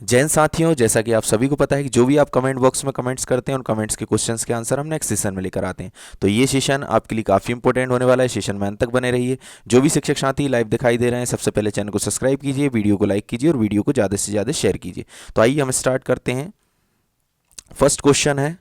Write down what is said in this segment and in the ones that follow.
जैन साथियों, जैसा कि आप सभी को पता है कि जो भी आप कमेंट बॉक्स में कमेंट्स करते हैं उन कमेंट्स के क्वेश्चंस के आंसर हम नेक्स्ट सेशन में लेकर आते हैं। तो ये सेशन आपके लिए काफ़ी इंपॉर्टेंट होने वाला है, सेशन में अंत तक बने रहिए। जो भी शिक्षक साथी लाइव दिखाई दे रहे हैं सबसे पहले चैनल को सब्सक्राइब कीजिए, वीडियो को लाइक कीजिए और वीडियो को ज़्यादा से ज़्यादा शेयर कीजिए। तो आइए हम स्टार्ट करते हैं। फर्स्ट क्वेश्चन है,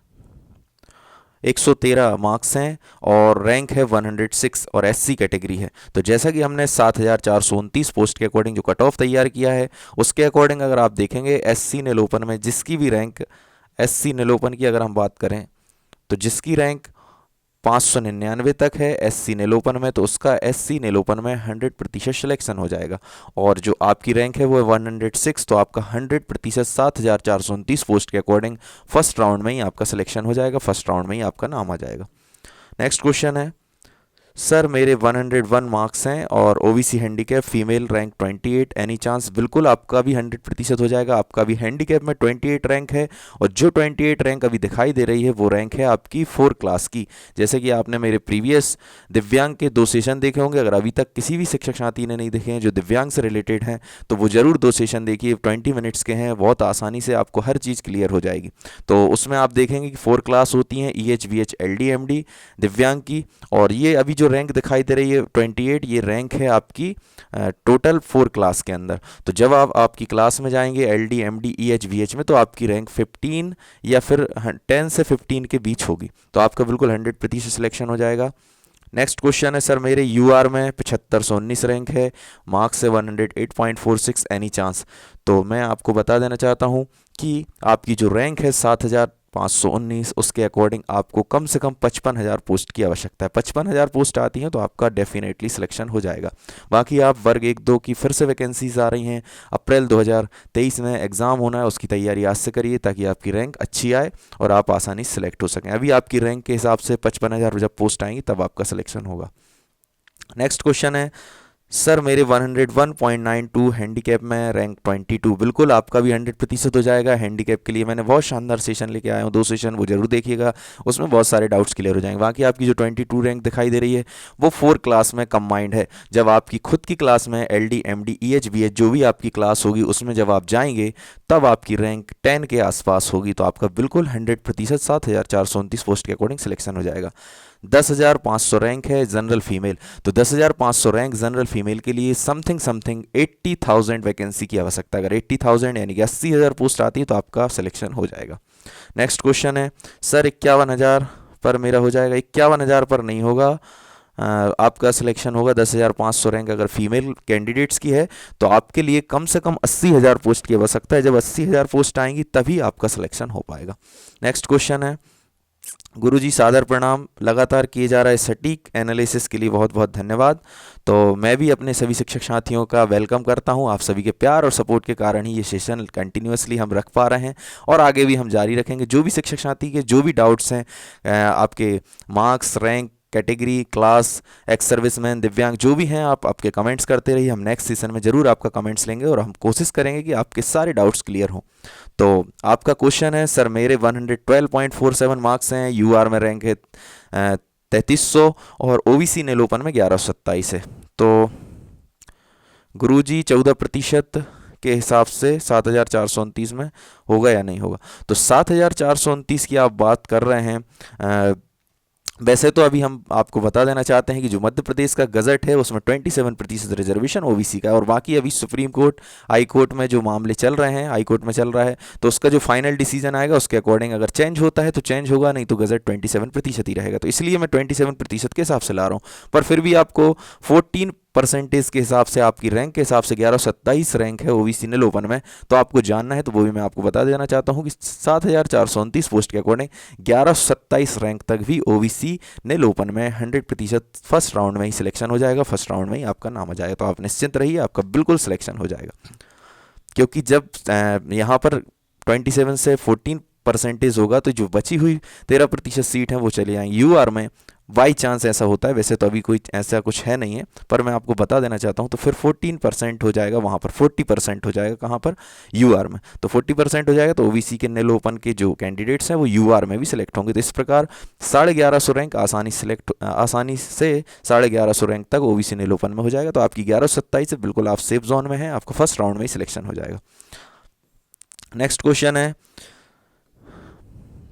113 मार्क्स हैं और रैंक है 106 और एससी कैटेगरी है। तो जैसा कि हमने 7429 पोस्ट के अकॉर्डिंग जो कट ऑफ तैयार किया है उसके अकॉर्डिंग अगर आप देखेंगे एससी नीलोपन में जिसकी भी रैंक, एससी नीलोपन की अगर हम बात करें तो जिसकी रैंक 599 तक है एससी नीलोपन में, तो उसका एससी नीलोपन में 100% सिलेक्शन हो जाएगा। और जो आपकी रैंक है वो है 106, तो आपका 100% 7429 पोस्ट के अकॉर्डिंग फर्स्ट राउंड में ही आपका सिलेक्शन हो जाएगा, फर्स्ट राउंड में ही आपका नाम आ जाएगा। नेक्स्ट क्वेश्चन है, सर मेरे 101 मार्क्स हैं और OBC handicap female rank 28, any chance? बिल्कुल आपका भी 100% हो जाएगा। आपका भी हैंडीकैप में 28 रैंक है और जो 28 रैंक अभी दिखाई दे रही है वो रैंक है आपकी 4 क्लास की। जैसे कि आपने मेरे प्रीवियस दिव्यांग के 2 सेशन देखे होंगे, अगर अभी तक किसी भी शिक्षक साथी ने नहीं देखे हैं जो दिव्यांग से रिलेटेड हैं तो वो ज़रूर 2 सेशन देखिए, 20 मिनट्स के हैं, बहुत आसानी से आपको हर चीज़ क्लियर हो जाएगी। तो उसमें आप देखेंगे कि 4 क्लास होती हैं, EH VH LD MD दिव्यांग की। और ये अभी जो रैंक दिखाई दे रही है 28, ये रैंक है आपकी टोटल 4 क्लास के अंदर। तो जब आप आपकी क्लास में जाएंगे LD MD EH VH में तो आपकी रैंक 15 या फिर 10 से 15 के बीच होगी, तो आपका बिल्कुल 100% सिलेक्शन हो जाएगा। नेक्स्ट क्वेश्चन है, सर मेरे यूआर में 7519 रैंक है, मार्क्स है 108.46, एनी चांस? तो मैं आपको बता देना चाहता हूँ कि आपकी जो रैंक है 7519, उसके अकॉर्डिंग आपको कम से कम 55,000 पोस्ट की आवश्यकता है। 55,000 पोस्ट आती हैं तो आपका डेफिनेटली सिलेक्शन हो जाएगा। बाकी आप वर्ग 1-2 की फिर से वैकेंसीज आ रही हैं, अप्रैल 2023 में एग्ज़ाम होना है, उसकी तैयारी आज से करिए ताकि आपकी रैंक अच्छी आए और आप आसानी से सिलेक्ट हो सकें। अभी आपकी रैंक के हिसाब से 55,000 जब पोस्ट आएंगी तब आपका सिलेक्शन होगा। नेक्स्ट क्वेश्चन है, सर मेरे 101.92 हैंडीकैप में रैंक 22, बिल्कुल आपका भी 100% हो जाएगा। हैंडीकैप के लिए मैंने बहुत शानदार सेशन लेके आया हूँ, 2 सेशन, वो जरूर देखिएगा, उसमें बहुत सारे डाउट्स क्लियर हो जाएंगे। बाकी आपकी जो 22 रैंक दिखाई दे रही है वो 4 क्लास में कंबाइंड है। जब आपकी खुद की क्लास में LD MD EH VH जो भी आपकी क्लास होगी उसमें जब आप जाएंगे तब आपकी रैंक 10 के आसपास होगी, तो आपका बिल्कुल 100% 7429 पोस्ट के अकॉर्डिंग सिलेक्शन हो जाएगा। 10,500 रैंक है जनरल फीमेल, तो 10,500 रैंक जनरल फीमेल के लिए समथिंग समथिंग 80,000 वैकेंसी की आवश्यकता है। अगर 80,000 यानी कि 80,000 पोस्ट आती है तो आपका सिलेक्शन हो जाएगा। नेक्स्ट क्वेश्चन है, सर 51,000 पर मेरा हो जाएगा? 51,000 पर नहीं होगा, आपका सिलेक्शन होगा 10,500 रैंक अगर फीमेल कैंडिडेट्स की है तो आपके लिए कम से कम 80,000 पोस्ट की आवश्यकता है। जब 80,000 पोस्ट आएंगी तभी आपका सिलेक्शन हो पाएगा। नेक्स्ट क्वेश्चन है, गुरुजी सादर प्रणाम, लगातार किए जा रहा है सटीक एनालिसिस के लिए बहुत बहुत धन्यवाद। तो मैं भी अपने सभी शिक्षक साथियों का वेलकम करता हूं, आप सभी के प्यार और सपोर्ट के कारण ही ये सेशन कंटिन्यूसली हम रख पा रहे हैं और आगे भी हम जारी रखेंगे। जो भी शिक्षक साथी के जो भी डाउट्स हैं, आपके marks, rank, category, class, ex serviceman, दिव्यांग जो भी हैं, आप आपके कमेंट्स करते रहिए। हम नेक्स्ट सीजन में ज़रूर आपका कमेंट्स लेंगे और हम कोशिश करेंगे कि आपके सारे डाउट्स क्लियर हों। तो आपका क्वेश्चन है, सर मेरे 112.47 मार्क्स हैं, यूआर में रैंक है 3300 और ओबीसी नीलोपन में 1127 है। तो गुरुजी 14% के हिसाब से 7429 में होगा या नहीं होगा? तो 7429 की आप बात कर रहे हैं, वैसे तो अभी हम आपको बता देना चाहते हैं कि जो मध्य प्रदेश का गजट है उसमें 27% रिजर्वेशन ओबीसी का है और बाकी अभी सुप्रीम कोर्ट, हाई कोर्ट में जो मामले चल रहे हैं, हाई कोर्ट में चल रहा है, तो उसका जो फाइनल डिसीजन आएगा उसके अकॉर्डिंग अगर चेंज होता है तो चेंज होगा, नहीं तो गजट 27% ही रहेगा। तो इसलिए मैं 27% के हिसाब से ला रहा हूँ, पर फिर भी आपको 14% के हिसाब से आपकी रैंक के हिसाब से 1127 रैंक है ओबीसी नीलोपन में, तो आपको जानना है तो वो भी मैं आपको बता देना चाहता हूँ कि 7429 पोस्ट के अकॉर्डिंग 1127 रैंक तक भी ओबीसी नीलोपन में 100% फर्स्ट राउंड में ही सिलेक्शन हो जाएगा, फर्स्ट राउंड में ही आपका नाम आ जाएगा। तो आप निश्चिंत रहिए, आपका बिल्कुल सिलेक्शन हो जाएगा। क्योंकि जब यहाँ पर 27 से 14% होगा तो जो बची हुई 13% सीट है वो चले जाएंगी यूआर में। बाई चांस ऐसा होता है, वैसे तो अभी कोई ऐसा कुछ है नहीं है, पर मैं आपको बता देना चाहता हूँ। तो फिर 14% हो जाएगा वहाँ पर, 40% हो जाएगा कहाँ पर? यूआर में। तो 40% हो जाएगा तो ओबीसी के नीलोपन के जो कैंडिडेट्स हैं वो यूआर में भी सिलेक्ट होंगे। तो इस प्रकार 1150 रैंक आसानी से 1150 रैंक तक ओबीसी नीलोपन में हो जाएगा। तो आपकी 1127 से बिल्कुल आप सेफ जोन में हैं, आपको फर्स्ट राउंड में ही सिलेक्शन हो जाएगा। नेक्स्ट क्वेश्चन है,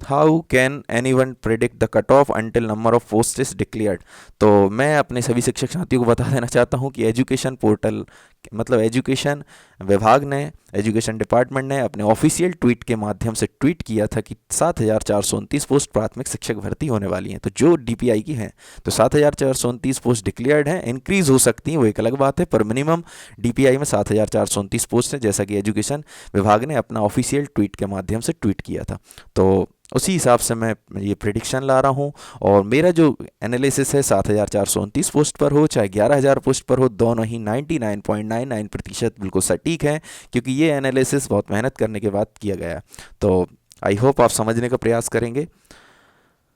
how can any one predict the cut off until number of post is declared. तो मैं अपने सभी शिक्षक साथियों को बता देना चाहता हूं कि एजुकेशन पोर्टल मतलब एजुकेशन विभाग ने, एजुकेशन डिपार्टमेंट ने अपने ऑफिशियल ट्वीट के माध्यम से ट्वीट किया था कि 7,429 पोस्ट प्राथमिक शिक्षक भर्ती होने वाली हैं। तो जो डीपीआई की हैं तो 7,429 पोस्ट डिक्लेयर्ड हैं, इंक्रीज हो सकती हैं वो एक अलग बात है, पर मिनिमम डीपीआई में 7,429 पोस्ट हैं, जैसा कि एजुकेशन विभाग ने अपना ऑफिशियल ट्वीट के माध्यम से ट्वीट किया था। तो उसी हिसाब से मैं ये प्रिडिक्शन ला रहा हूँ, और मेरा जो एनालिसिस है 7,429 पोस्ट पर हो चाहे 11,000 पोस्ट पर हो, दोनों ही 99.99% बिल्कुल सटीक है, क्योंकि ये एनालिसिस बहुत मेहनत करने के बाद किया गया है। तो आई होप आप समझने का प्रयास करेंगे।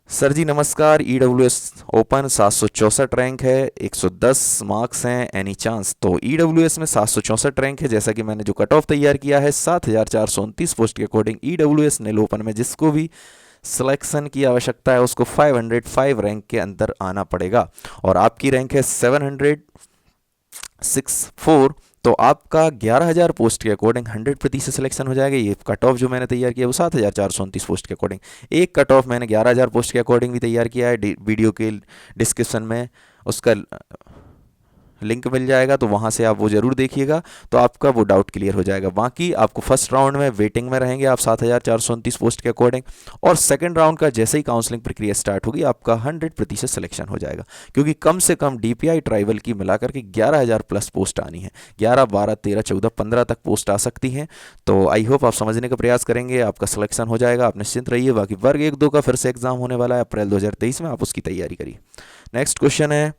सर जी नमस्कार, ईडब्ल्यूएस ओपन 764 रैंक है, 110 मार्क्स हैं, एनी चांस। तो ईडब्ल्यूएस में 764 रैंक है, जैसा कि मैंने जो कट ऑफ तैयार किया है 7,429 पोस्ट के अकॉर्डिंग ईडब्ल्यूएस नेल ओपन में जिसको भी सिलेक्शन की आवश्यकता है उसको 505 रैंक के अंदर आना पड़ेगा, और आपकी रैंक है 764। तो आपका 11,000 पोस्ट के अकॉर्डिंग 100% सिलेक्शन हो जाएगा। ये कट ऑफ जो मैंने तैयार किया वो 7,429 पोस्ट के अकॉर्डिंग, एक कट ऑफ मैंने 11,000 पोस्ट के अकॉर्डिंग भी तैयार किया है, वीडियो के डिस्क्रिप्शन में उसका लिंक मिल जाएगा, तो वहाँ से आप वो ज़रूर देखिएगा, तो आपका वो डाउट क्लियर हो जाएगा। बाकी आपको फर्स्ट राउंड में वेटिंग में रहेंगे आप 7,429 पोस्ट के अकॉर्डिंग, और सेकंड राउंड का जैसे ही काउंसलिंग प्रक्रिया स्टार्ट होगी आपका 100% सिलेक्शन हो जाएगा, क्योंकि कम से कम डीपीआई ट्राइबल की मिलाकर के 11,000 प्लस पोस्ट आनी है, 11, 12, 13, 14, 15 तक पोस्ट आ सकती हैं। तो आई होप आप समझने का प्रयास करेंगे, आपका सिलेक्शन हो जाएगा, आप निश्चिंत रहिए। बाकी वर्ग 1-2 का फिर से एग्जाम होने वाला है अप्रैल 2023 में, आप उसकी तैयारी करिए। नेक्स्ट क्वेश्चन है,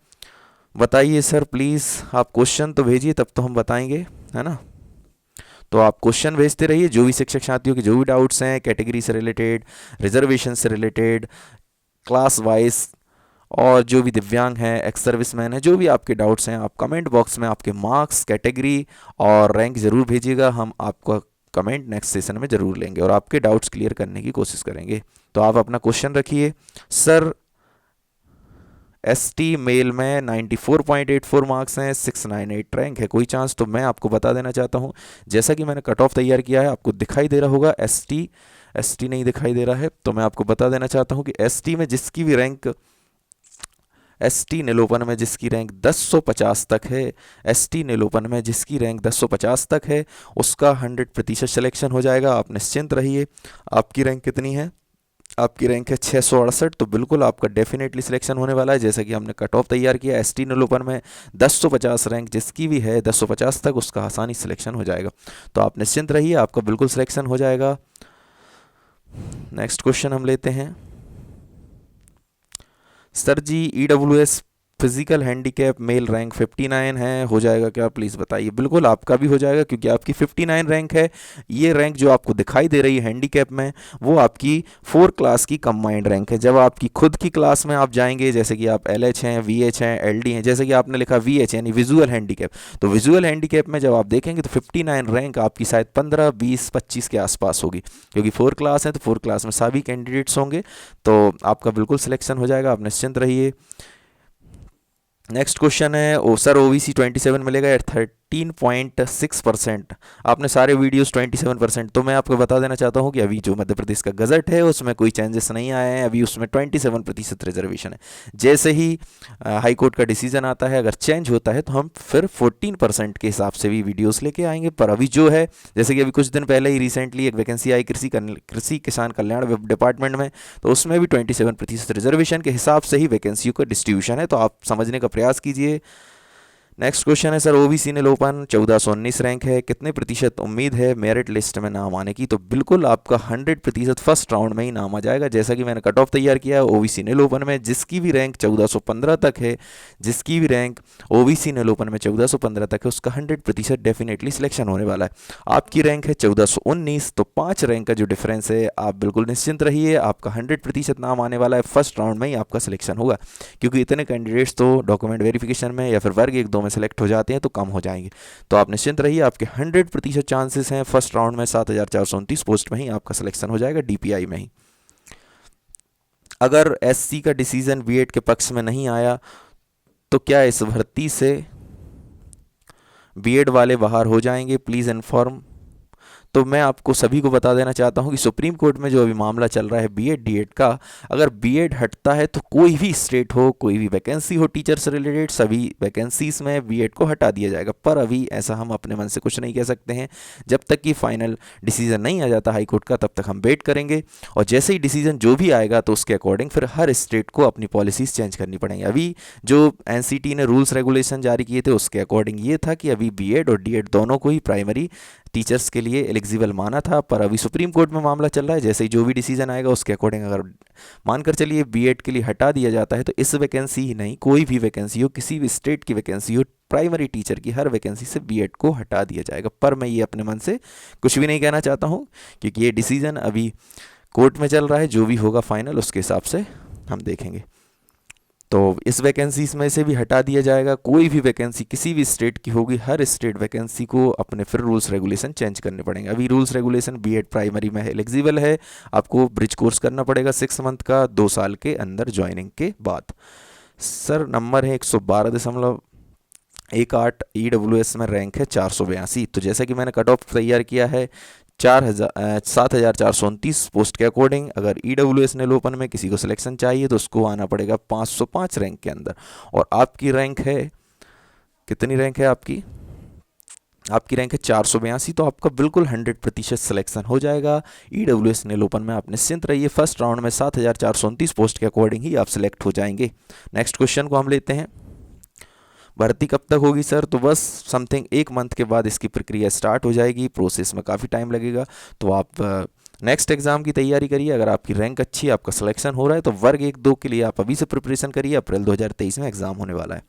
बताइए सर प्लीज़, आप क्वेश्चन तो भेजिए तब तो हम बताएंगे, है ना। तो आप क्वेश्चन भेजते रहिए, जो भी शिक्षक साथियों के जो भी डाउट्स हैं कैटेगरी से रिलेटेड, रिजर्वेशन से रिलेटेड, क्लास वाइज, और जो भी दिव्यांग हैं, एक्स सर्विसमैन हैं, जो भी आपके डाउट्स हैं आप कमेंट बॉक्स में आपके मार्क्स, कैटेगरी और रैंक ज़रूर भेजिएगा। हम आपका कमेंट नेक्स्ट सेशन में ज़रूर लेंगे और आपके डाउट्स क्लियर करने की कोशिश करेंगे। तो आप अपना क्वेश्चन रखिए। सर एसटी मेल में 94.84 मार्क्स हैं, 698 रैंक है, कोई चांस। तो मैं आपको बता देना चाहता हूं, जैसा कि मैंने कट ऑफ तैयार किया है आपको दिखाई दे रहा होगा, एसटी नहीं दिखाई दे रहा है, तो मैं आपको बता देना चाहता हूं कि एसटी में जिसकी भी रैंक, एसटी नीलोपन में जिसकी रैंक 1050 तक है, एसटी नीलोपन में जिसकी रैंक 1050 तक है, उसका 100% सिलेक्शन हो जाएगा। आप निश्चिंत रहिए। आपकी रैंक कितनी है? आपकी रैंक है 668, तो बिल्कुल आपका डेफिनेटली सिलेक्शन होने वाला है। जैसा कि हमने कट ऑफ तैयार किया एसटी नीलोपन में 1050 रैंक जिसकी भी है 1050 तक, उसका आसानी सिलेक्शन हो जाएगा। तो आप निश्चिंत रहिए, आपका बिल्कुल सिलेक्शन हो जाएगा। नेक्स्ट क्वेश्चन हम लेते हैं। Sir ji EWS physical handicap male rank 59 है, हो जाएगा क्या, प्लीज़ बताइए। बिल्कुल आपका भी हो जाएगा, क्योंकि आपकी 59 रैंक है। ये रैंक जो आपको दिखाई दे रही है हैंडीकैप में, वो आपकी 4 क्लास की कंबाइंड रैंक है। जब आपकी खुद की क्लास में आप जाएंगे, जैसे कि आप एलएच हैं, वीएच हैं, एलडी हैं, जैसे कि आपने लिखा वीएच यानी विजुअल हैंडीकैप, तो विजुअल हैंडीकैप में जब आप देखेंगे तो 59 रैंक आपकी शायद 15, 20, 25 के आसपास होगी, क्योंकि 4 क्लास है तो 4 क्लास में सभी कैंडिडेट्स होंगे। तो आपका बिल्कुल सिलेक्शन हो जाएगा, आप निश्चिंत रहिए। नेक्स्ट क्वेश्चन है, ओ सर ओबीसी 27 मिलेगा या 13.6%। आपने सारे वीडियोस 27%, तो मैं आपको बता देना चाहता हूं कि अभी जो मध्य प्रदेश का गजट है उसमें कोई चेंजेस नहीं आए हैं, अभी उसमें 27% रिजर्वेशन है। जैसे ही हाई कोर्ट का डिसीजन आता है, अगर चेंज होता है तो हम फिर 14% के हिसाब से भी वीडियोस लेके आएंगे। पर अभी जो है, जैसे कि अभी कुछ दिन पहले ही रिसेंटली एक वैकेंसी आई कृषि किसान कल्याण डिपार्टमेंट में, तो उसमें भी 27% रिजर्वेशन के हिसाब से ही वैकेंसियों का डिस्ट्रीब्यूशन है, तो आप समझने का प्रयास कीजिए। नेक्स्ट क्वेश्चन है, सर ओबीसी ने लोपन 1419 रैंक है, कितने प्रतिशत उम्मीद है मेरिट लिस्ट में नाम आने की। तो बिल्कुल आपका 100% फर्स्ट राउंड में ही नाम आ जाएगा। जैसा कि मैंने कट ऑफ तैयार किया है ओबीसी ने लोपन में जिसकी भी रैंक 1415 तक है, जिसकी भी रैंक ओबीसी ने लोपन में 1415 तक है, उसका 100% डेफिनेटली सिलेक्शन होने वाला है। आपकी रैंक है 1419, तो 5 रैंक का जो डिफरेंस है, आप बिल्कुल निश्चिंत रहिए, आपका 100% नाम आने वाला है। फर्स्ट राउंड में ही आपका सिलेक्शन होगा, क्योंकि इतने कैंडिडेट्स तो डॉक्यूमेंट वेरिफिकेशन में या फिर वर्ग 1-2 में सेलेक्ट हो जाते हैं तो कम हो जाएंगे। तो आप निश्चिंत रहिए, आपके 100% चांसेस हैं फर्स्ट राउंड में 7,429 पोस्ट में ही आपका सिलेक्शन हो जाएगा, डीपीआई में ही। अगर एससी का डिसीजन बीएड के पक्ष में नहीं आया तो क्या इस भर्ती से बीएड वाले बाहर हो जाएंगे, प्लीज़ इन्फॉर्म। तो मैं आपको सभी को बता देना चाहता हूँ कि सुप्रीम कोर्ट में जो अभी मामला चल रहा है बीएड डीएड का, अगर बीएड हटता है तो कोई भी स्टेट हो, कोई भी वैकेंसी हो टीचर से रिलेटेड, सभी वैकेंसीज में बीएड को हटा दिया जाएगा। पर अभी ऐसा हम अपने मन से कुछ नहीं कह सकते हैं। जब तक कि फाइनल डिसीजन नहीं आ जाता हाई कोर्ट का, तब तक हम वेट करेंगे, और जैसे ही डिसीजन जो भी आएगा तो उसके अकॉर्डिंग फिर हर स्टेट को अपनी पॉलिसीज़ चेंज करनी पड़ेंगी। अभी जो एनसीटी ने रूल्स रेगुलेशन जारी किए थे उसके अकॉर्डिंग ये था कि अभी बीएड और डीएड दोनों को ही प्राइमरी टीचर्स के लिए एलिजिबल माना था। पर अभी सुप्रीम कोर्ट में मामला चल रहा है, जैसे ही जो भी डिसीजन आएगा उसके अकॉर्डिंग अगर मानकर चलिए बीएड के लिए हटा दिया जाता है तो इस वैकेंसी ही नहीं, कोई भी वैकेंसी हो, किसी भी स्टेट की वैकेंसी हो, प्राइमरी टीचर की हर वैकेंसी से बीएड को हटा दिया जाएगा। पर मैं ये अपने मन से कुछ भी नहीं कहना चाहता हूँ, क्योंकि ये डिसीजन अभी कोर्ट में चल रहा है। जो भी होगा फाइनल उसके हिसाब से हम देखेंगे। तो इस वैकेंसीज में से भी हटा दिया जाएगा। कोई भी वैकेंसी किसी भी स्टेट की होगी, हर स्टेट वैकेंसी को अपने फिर रूल्स रेगुलेशन चेंज करने पड़ेंगे। अभी रूल्स रेगुलेशन बीएड प्राइमरी में एलिजिबल है, आपको ब्रिज कोर्स करना पड़ेगा 6 मंथ का, 2 साल के अंदर ज्वाइनिंग के बाद। सर नंबर है 112.18, ईडब्ल्यूएस में रैंक है 482। तो जैसा कि मैंने कट ऑफ तैयार किया है 7,429 पोस्ट के अकॉर्डिंग, अगर ईडब्ल्यूएस ने ओपन में किसी को सिलेक्शन चाहिए तो उसको आना पड़ेगा 505 रैंक के अंदर। और आपकी रैंक है, कितनी रैंक है आपकी? आपकी रैंक है 482। तो आपका बिल्कुल 100% सिलेक्शन हो जाएगा ईडब्ल्यूएस नेल ओपन में। आप निश्चिंत रहिए, फर्स्ट राउंड में 7,429 पोस्ट के अकॉर्डिंग ही आप सिलेक्ट हो जाएंगे। नेक्स्ट क्वेश्चन को हम लेते हैं। भर्ती कब तक होगी सर? तो बस समथिंग 1 मंथ के बाद इसकी प्रक्रिया स्टार्ट हो जाएगी। प्रोसेस में काफ़ी टाइम लगेगा, तो आप नेक्स्ट एग्ज़ाम की तैयारी करिए। अगर आपकी रैंक अच्छी है, आपका सिलेक्शन हो रहा है, तो वर्ग 1-2 के लिए आप अभी से प्रिपरेशन करिए। अप्रैल 2023 में एग्ज़ाम होने वाला है।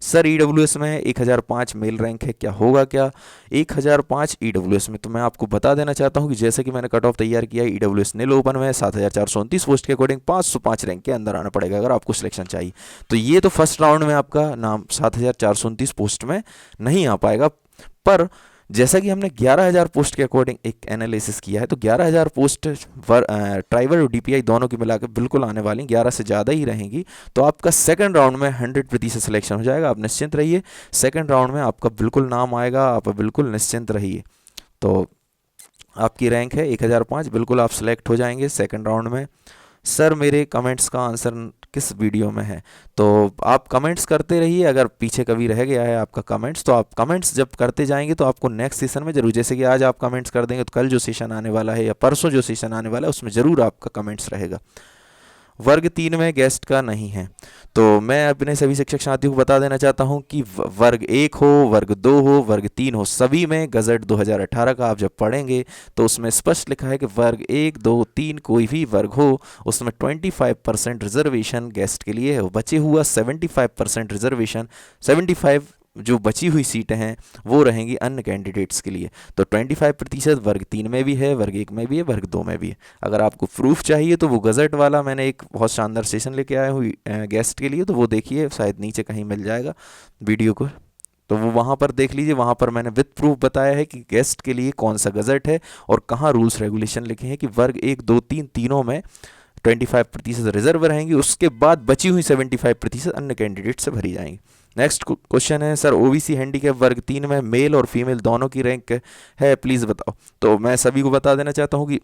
सर ईडब्ल्यूएस में 1005 मेल रैंक है, क्या होगा क्या? 1005 ईडब्ल्यूएस में तो मैं आपको बता देना चाहता हूं कि जैसे कि मैंने कट ऑफ तैयार किया है, ईडब्ल्यूएस नेल ओपन में 7,429 पोस्ट के अकॉर्डिंग 505 रैंक के अंदर आना पड़ेगा अगर आपको सिलेक्शन चाहिए। तो ये तो फर्स्ट राउंड में आपका नाम 7,429 पोस्ट में नहीं आ पाएगा। पर जैसा कि हमने 11,000 पोस्ट के अकॉर्डिंग एक एनालिसिस किया है, तो 11,000 पोस्ट ट्राइबल और डीपीआई दोनों की मिलाकर बिल्कुल आने वाली 11 से ज़्यादा ही रहेंगी। तो आपका सेकंड राउंड में 100% सिलेक्शन हो जाएगा। आप निश्चिंत रहिए, सेकंड राउंड में आपका बिल्कुल नाम आएगा, आप बिल्कुल निश्चिंत रहिए। तो आपकी रैंक है 1005, बिल्कुल आप सिलेक्ट हो जाएंगे सेकंड राउंड में। सर मेरे कमेंट्स का आंसर किस वीडियो में है? तो आप कमेंट्स करते रहिए। अगर पीछे कभी रह गया है आपका कमेंट्स, तो आप कमेंट्स जब करते जाएंगे तो आपको नेक्स्ट सेशन में जरूर, जैसे कि आज आप कमेंट्स कर देंगे तो कल जो सेशन आने वाला है या परसों जो सेशन आने वाला है उसमें ज़रूर आपका कमेंट्स रहेगा। वर्ग 3 में गेस्ट का नहीं है, तो मैं अपने सभी शिक्षक साथियों को बता देना चाहता हूं कि वर्ग 1 हो, वर्ग 2 हो, वर्ग 3 हो, सभी में गजट 2018 का आप जब पढ़ेंगे तो उसमें स्पष्ट लिखा है कि वर्ग 1, 2, 3 कोई भी वर्ग हो उसमें 25% रिजर्वेशन गेस्ट के लिए है। बचे हुआ 75% रिजर्वेशन, 75 जो बची हुई सीटें हैं वो रहेंगी अन्य कैंडिडेट्स के लिए। तो 25% वर्ग 3 में भी है, वर्ग 1 में भी है, वर्ग 2 में भी है। अगर आपको प्रूफ चाहिए तो वो गज़ट वाला मैंने एक बहुत शानदार सेशन लेके आया हूँ गेस्ट के लिए, तो वो देखिए, शायद नीचे कहीं मिल जाएगा वीडियो को, तो वो वहाँ पर देख लीजिए। वहाँ पर मैंने विद प्रूफ बताया है कि गेस्ट के लिए कौन सा गज़ट है और कहाँ रूल्स रेगुलेशन लिखे हैं कि वर्ग 1, 2, 3 तीनों में 25% रिजर्व रहेंगी, उसके बाद बची हुई 75% अन्य कैंडिडेट से भरी जाएंगी। नेक्स्ट क्वेश्चन है सर ओबीसी हैंडीकैप वर्ग 3 में मेल और फीमेल दोनों की रैंक है, प्लीज़ बताओ। तो मैं सभी को बता देना चाहता हूँ कि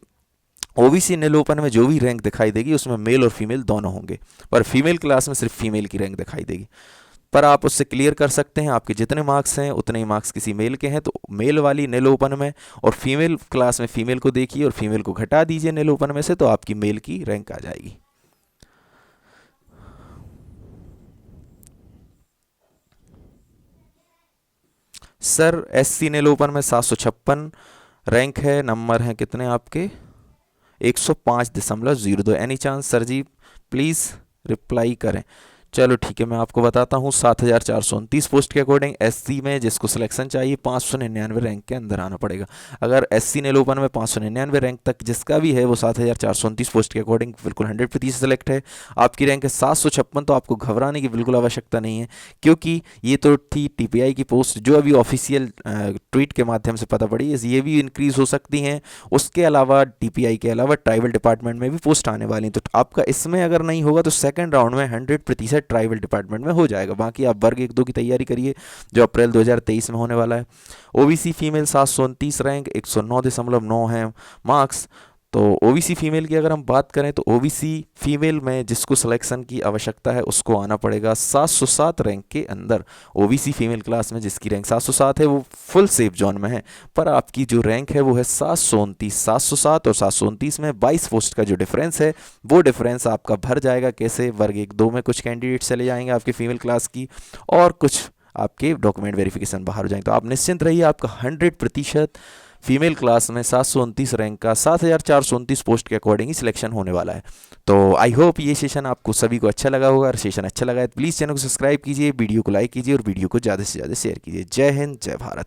ओबीसी नेल ओपन में जो भी रैंक दिखाई देगी उसमें मेल और फीमेल दोनों होंगे, पर फीमेल क्लास में सिर्फ फीमेल की रैंक दिखाई देगी। पर आप उससे क्लियर कर सकते हैं, आपके जितने मार्क्स हैं उतने ही मार्क्स किसी मेल के हैं, तो मेल वाली नेल ओपन में और फीमेल क्लास में फीमेल को देखिए और फीमेल को घटा दीजिए नेल ओपन में से, तो आपकी मेल की रैंक आ जाएगी। सर एससी नेल ओपन में 756 रैंक है, नंबर हैं कितने आपके? 105.02। Any chance sir ji please reply करें। चलो ठीक है, मैं आपको बताता हूँ 7,429 पोस्ट के अकॉर्डिंग एससी में जिसको सिलेक्शन चाहिए 599 रैंक के अंदर आना पड़ेगा। अगर एससी नेल ओपन में 599 रैंक तक जिसका भी है वो 7,429 पोस्ट के अकॉर्डिंग बिल्कुल 100% सेलेक्ट है। आपकी रैंक है 756, तो आपको घबराने की बिल्कुल आवश्यकता नहीं है, क्योंकि ये तो थी टीपीआई की पोस्ट जो अभी ऑफिशियल ट्वीट के माध्यम से पता पड़ी, ये भी इंक्रीज़ हो सकती हैं। उसके अलावा टीपीआई के अलावा ट्राइबल डिपार्टमेंट में भी पोस्ट आने वाली हैं। तो आपका इसमें अगर नहीं होगा तो सेकेंड राउंड में 100% ट्राइबल डिपार्टमेंट में हो जाएगा। बाकी आप वर्ग 1-2 की तैयारी करिए जो अप्रैल 2023 में होने वाला है। ओबीसी फीमेल 729 रैंक, 109.9 है मार्क्स। तो ओबीसी फीमेल की अगर हम बात करें तो ओबीसी फीमेल में जिसको सिलेक्शन की आवश्यकता है उसको आना पड़ेगा 707 रैंक के अंदर। ओबीसी फीमेल क्लास में जिसकी रैंक 707 है वो फुल सेफ जोन में है, पर आपकी जो रैंक है वो है 729। 707 और 729 में 22 पोस्ट का जो डिफरेंस है वो डिफरेंस आपका भर जाएगा। कैसे? वर्ग 1-2 में कुछ कैंडिडेट चले जाएंगे आपके फीमेल क्लास की और कुछ आपके डॉक्यूमेंट वेरिफिकेशन बाहर हो जाएंगे। तो आप निश्चिंत रहिए, आपका 100% फीमेल क्लास में 729 रैंक का 7429 पोस्ट के अकॉर्डिंग ही सिलेक्शन होने वाला है। तो आई होप ये सेशन आपको सभी को अच्छा लगा होगा। अगर सेशन अच्छा लगा है तो प्लीज़ चैनल को सब्सक्राइब कीजिए, वीडियो को लाइक कीजिए और वीडियो को ज़्यादा से ज़्यादा शेयर कीजिए। जय हिंद, जय भारत।